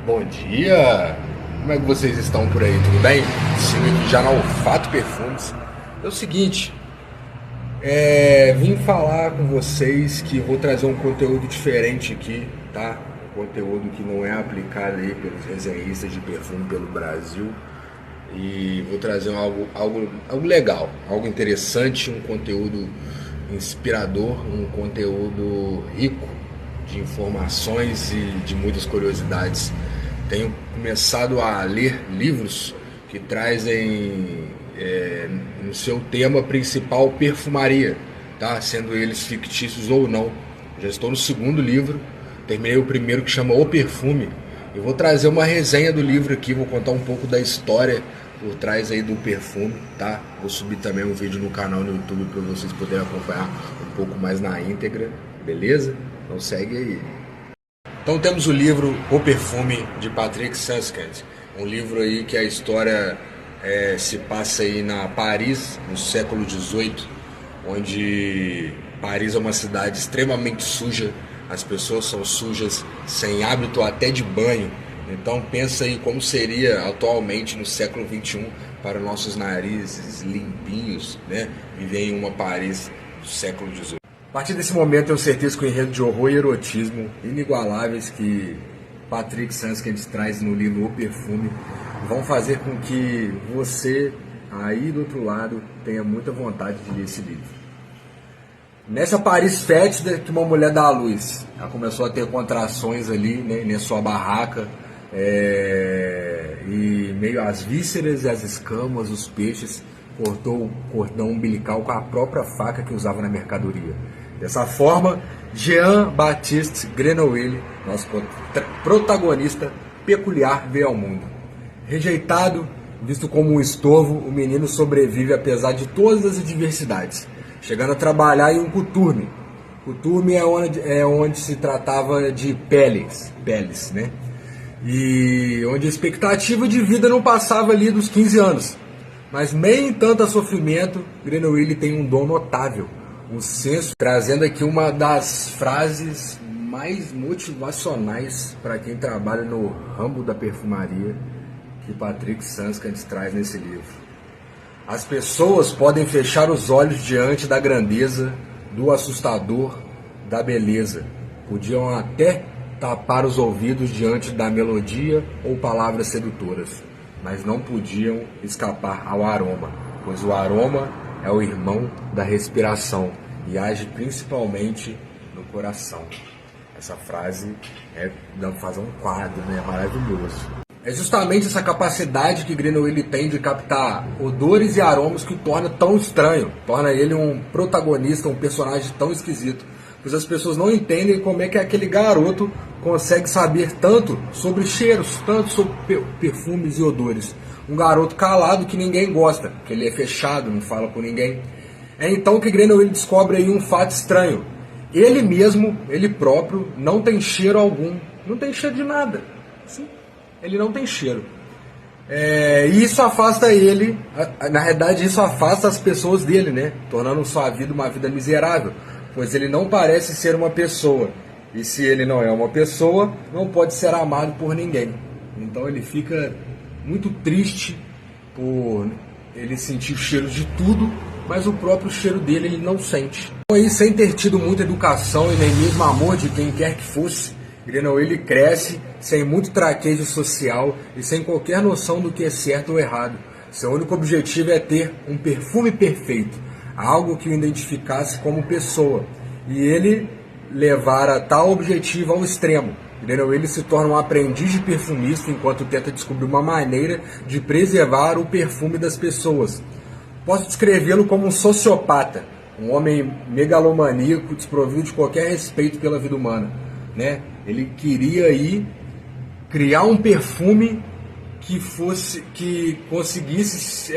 Bom dia! Como é que vocês estão por aí? Tudo bem? Sigo aqui já na Olfato Perfumes. É o seguinte, vim falar com vocês que vou trazer um conteúdo diferente aqui, tá? Um conteúdo que não é aplicado aí pelos resenhistas de perfume pelo Brasil. E vou trazer algo legal, algo interessante, um conteúdo inspirador, um conteúdo rico de informações e de muitas curiosidades. Tenho começado a ler livros que trazem no seu tema principal perfumaria, tá? Sendo eles fictícios ou não. Já estou no segundo livro, terminei o primeiro que chama O Perfume. Eu vou trazer uma resenha do livro aqui, vou contar um pouco da história por trás aí do perfume, tá? Vou subir também um vídeo no canal no YouTube para vocês poderem acompanhar um pouco mais na íntegra, beleza? Então segue aí. Então temos o livro O Perfume, de Patrick Suskind. Um livro aí que a história se passa aí na Paris, no século XVIII, onde Paris é uma cidade extremamente suja, as pessoas são sujas, sem hábito até de banho. Então pensa aí como seria atualmente no século XXI para nossos narizes limpinhos, né? Viver em uma Paris do século XVIII. A partir desse momento eu tenho certeza que o enredo de horror e erotismo inigualáveis que Patrick Suskind traz no livro O Perfume vão fazer com que você aí do outro lado tenha muita vontade de ler esse livro. Nessa Paris fétida que uma mulher dá à luz, ela começou a ter contrações ali, né, na sua barraca, e meio às vísceras, as escamas, os peixes, cortou o cordão umbilical com a própria faca que usava na mercadoria. Dessa forma, Jean-Baptiste Grenouille, nosso protagonista peculiar, veio ao mundo. Rejeitado, visto como um estorvo, o menino sobrevive apesar de todas as adversidades, chegando a trabalhar em um coturme. Coturme é onde se tratava de peles, né? E onde a expectativa de vida não passava ali dos 15 anos. Mas meio em tanto sofrimento, Grenouille tem um dom notável, um senso, trazendo aqui uma das frases mais motivacionais para quem trabalha no ramo da perfumaria que Patrick Suskind traz nesse livro. As pessoas podem fechar os olhos diante da grandeza, do assustador, da beleza. Podiam até tapar os ouvidos diante da melodia ou palavras sedutoras, mas não podiam escapar ao aroma, pois o aroma é o irmão da respiração e age principalmente no coração. Essa frase dá para fazer um quadro, né? É maravilhoso. É justamente essa capacidade que Grenouille tem de captar odores e aromas que o torna tão estranho, torna ele um protagonista, um personagem tão esquisito. Pois as pessoas não entendem como é que aquele garoto consegue saber tanto sobre cheiros, tanto sobre perfumes e odores. Um garoto calado que ninguém gosta, que ele é fechado, não fala com ninguém. É então que Grenouille descobre aí um fato estranho. Ele mesmo, ele próprio, não tem cheiro algum, não tem cheiro de nada. Sim. Ele não tem cheiro. E isso afasta ele, na realidade isso afasta as pessoas dele, né? Tornando sua vida uma vida miserável, pois ele não parece ser uma pessoa. E se ele não é uma pessoa, não pode ser amado por ninguém. Então ele fica muito triste por ele sentir o cheiro de tudo, mas o próprio cheiro dele ele não sente. Então aí, sem ter tido muita educação e nem mesmo amor de quem quer que fosse, Grenouille cresce sem muito traquejo social e sem qualquer noção do que é certo ou errado. Seu único objetivo é ter um perfume perfeito, algo que o identificasse como pessoa, e ele levara tal objetivo ao extremo. Grenouille se torna um aprendiz de perfumista enquanto tenta descobrir uma maneira de preservar o perfume das pessoas. Posso descrevê-lo como um sociopata, um homem megalomaníaco desprovido de qualquer respeito pela vida humana, né? Ele queria aí criar um perfume que conseguisse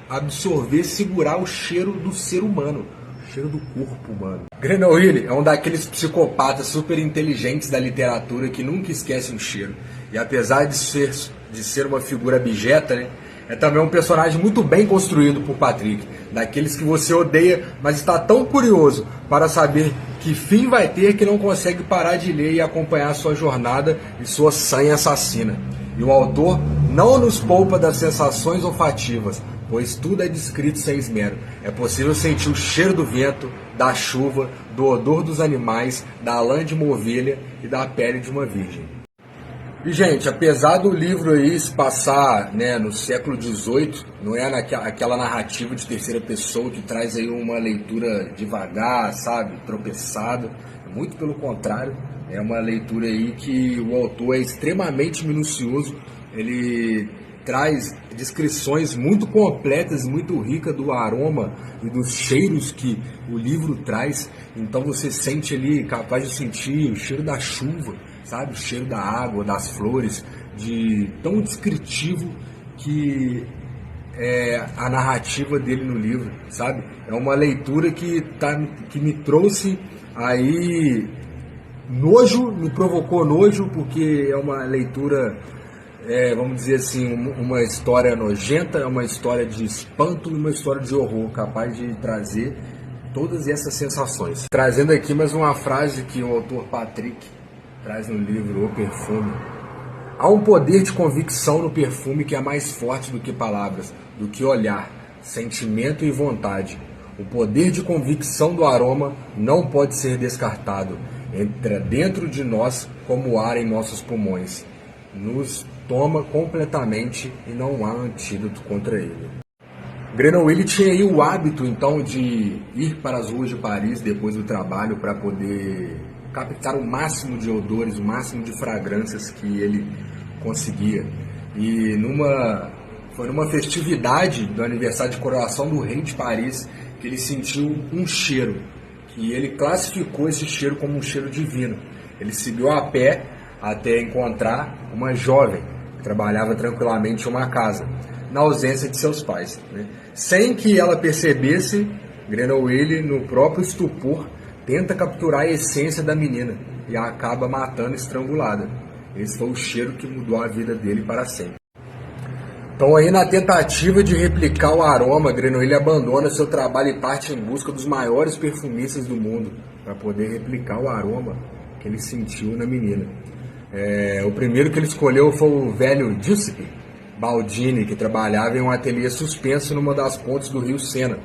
absorver, segurar o cheiro do ser humano, o cheiro do corpo humano. Grenouille é um daqueles psicopatas super inteligentes da literatura que nunca esquece um cheiro. E apesar de ser uma figura abjeta, né, é também um personagem muito bem construído por Patrick, daqueles que você odeia, mas está tão curioso para saber que fim vai ter que não consegue parar de ler e acompanhar sua jornada e sua sanha assassina. E o autor não nos poupa das sensações olfativas, pois tudo é descrito sem esmero. É possível sentir o cheiro do vento, da chuva, do odor dos animais, da lã de uma ovelha e da pele de uma virgem. E, gente, apesar do livro aí se passar, né, no século XVIII, não é aquela narrativa de terceira pessoa que traz aí uma leitura devagar, sabe, tropeçada. Muito pelo contrário, é uma leitura aí que o autor é extremamente minucioso. Ele traz descrições muito completas, muito ricas do aroma e dos cheiros que o livro traz. Então você sente ali, capaz de sentir o cheiro da chuva, sabe? O cheiro da água, das flores, de tão descritivo que é a narrativa dele no livro, sabe? É uma leitura que me trouxe aí nojo, me provocou nojo, porque é uma leitura, vamos dizer assim, uma história nojenta, é uma história de espanto e uma história de horror, capaz de trazer todas essas sensações. Trazendo aqui mais uma frase que o autor Patrick traz no livro O Perfume. Há um poder de convicção no perfume que é mais forte do que palavras, do que olhar, sentimento e vontade. O poder de convicção do aroma não pode ser descartado. Entra dentro de nós como o ar em nossos pulmões. Nos toma completamente e não há antídoto contra ele. Grenouille tinha aí o hábito, então, de ir para as ruas de Paris depois do trabalho para poder captar o máximo de odores, o máximo de fragrâncias que ele conseguia. E foi numa festividade do aniversário de coroação do rei de Paris que ele sentiu um cheiro, que ele classificou esse cheiro como um cheiro divino. Ele seguiu a pé até encontrar uma jovem que trabalhava tranquilamente em uma casa, na ausência de seus pais, né? Sem que ela percebesse, Grenouille, no próprio estupor, tenta capturar a essência da menina e a acaba matando estrangulada. Esse foi o cheiro que mudou a vida dele para sempre. Então aí, na tentativa de replicar o aroma, Grenouille abandona seu trabalho e parte em busca dos maiores perfumistas do mundo para poder replicar o aroma que ele sentiu na menina. O primeiro que ele escolheu foi o velho Giuseppe Baldini, que trabalhava em um ateliê suspenso numa das pontes do rio Sena.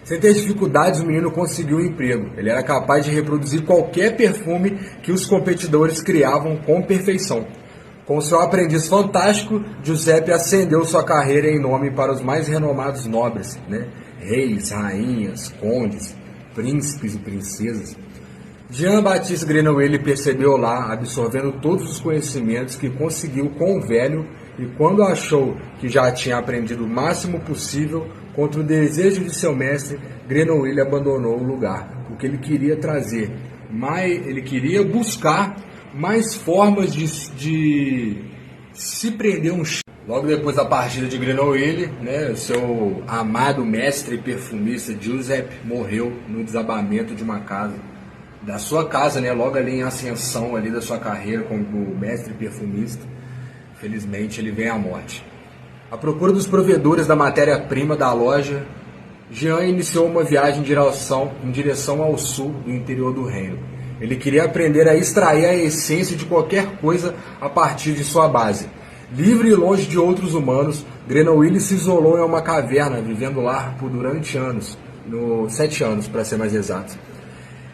Sem ter dificuldades, o menino conseguiu um emprego. Ele era capaz de reproduzir qualquer perfume que os competidores criavam com perfeição. Com seu aprendiz fantástico, Giuseppe ascendeu sua carreira em nome para os mais renomados nobres, né? Reis, rainhas, condes, príncipes e princesas. Jean-Baptiste Grenouille percebeu lá, absorvendo todos os conhecimentos que conseguiu com o velho, e quando achou que já tinha aprendido o máximo possível, contra o desejo de seu mestre, Grenouille abandonou o lugar, porque ele queria trazer ele queria buscar mais formas de se prender um cheiro. Logo depois da partida de Grenouille, né, seu amado mestre perfumista Giuseppe morreu no desabamento de uma casa, da sua casa, né, logo ali em ascensão ali da sua carreira como mestre perfumista. Felizmente ele vem à morte. À procura dos provedores da matéria-prima da loja, Jean iniciou uma viagem em direção ao sul do interior do reino. Ele queria aprender a extrair a essência de qualquer coisa a partir de sua base. Livre e longe de outros humanos, Grenouille se isolou em uma caverna, vivendo lá durante 7 anos, para ser mais exato.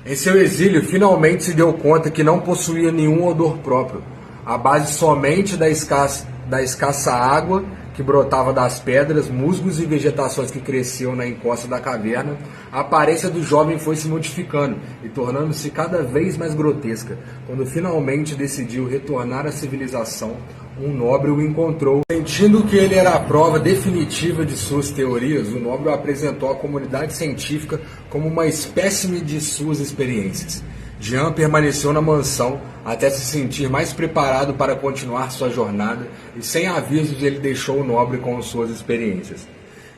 Em seu exílio, finalmente se deu conta que não possuía nenhum odor próprio, à base somente da escassa água que brotava das pedras, musgos e vegetações que cresciam na encosta da caverna. A aparência do jovem foi se modificando e tornando-se cada vez mais grotesca. Quando finalmente decidiu retornar à civilização, um nobre o encontrou. Sentindo que ele era a prova definitiva de suas teorias, o nobre o apresentou à comunidade científica como uma espécime de suas experiências. Jean permaneceu na mansão até se sentir mais preparado para continuar sua jornada e, sem avisos, ele deixou o nobre com suas experiências.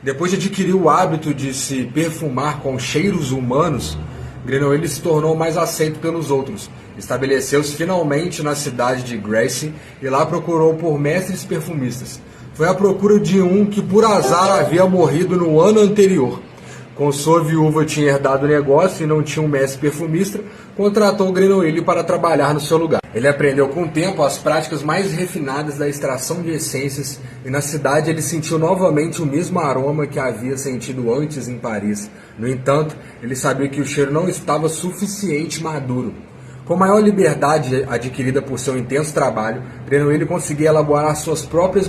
Depois de adquirir o hábito de se perfumar com cheiros humanos, Grenouille se tornou mais aceito pelos outros. Estabeleceu-se finalmente na cidade de Grasse e lá procurou por mestres perfumistas. foi à procura de um que por azar havia morrido no ano anterior. Com sua viúva tinha herdado o negócio e não tinha um mestre perfumista, contratou Grenouille para trabalhar no seu lugar. Ele aprendeu com o tempo as práticas mais refinadas da extração de essências e na cidade ele sentiu novamente o mesmo aroma que havia sentido antes em Paris. No entanto, ele sabia que o cheiro não estava suficiente maduro. Com maior liberdade adquirida por seu intenso trabalho, Grenouille conseguia elaborar suas próprias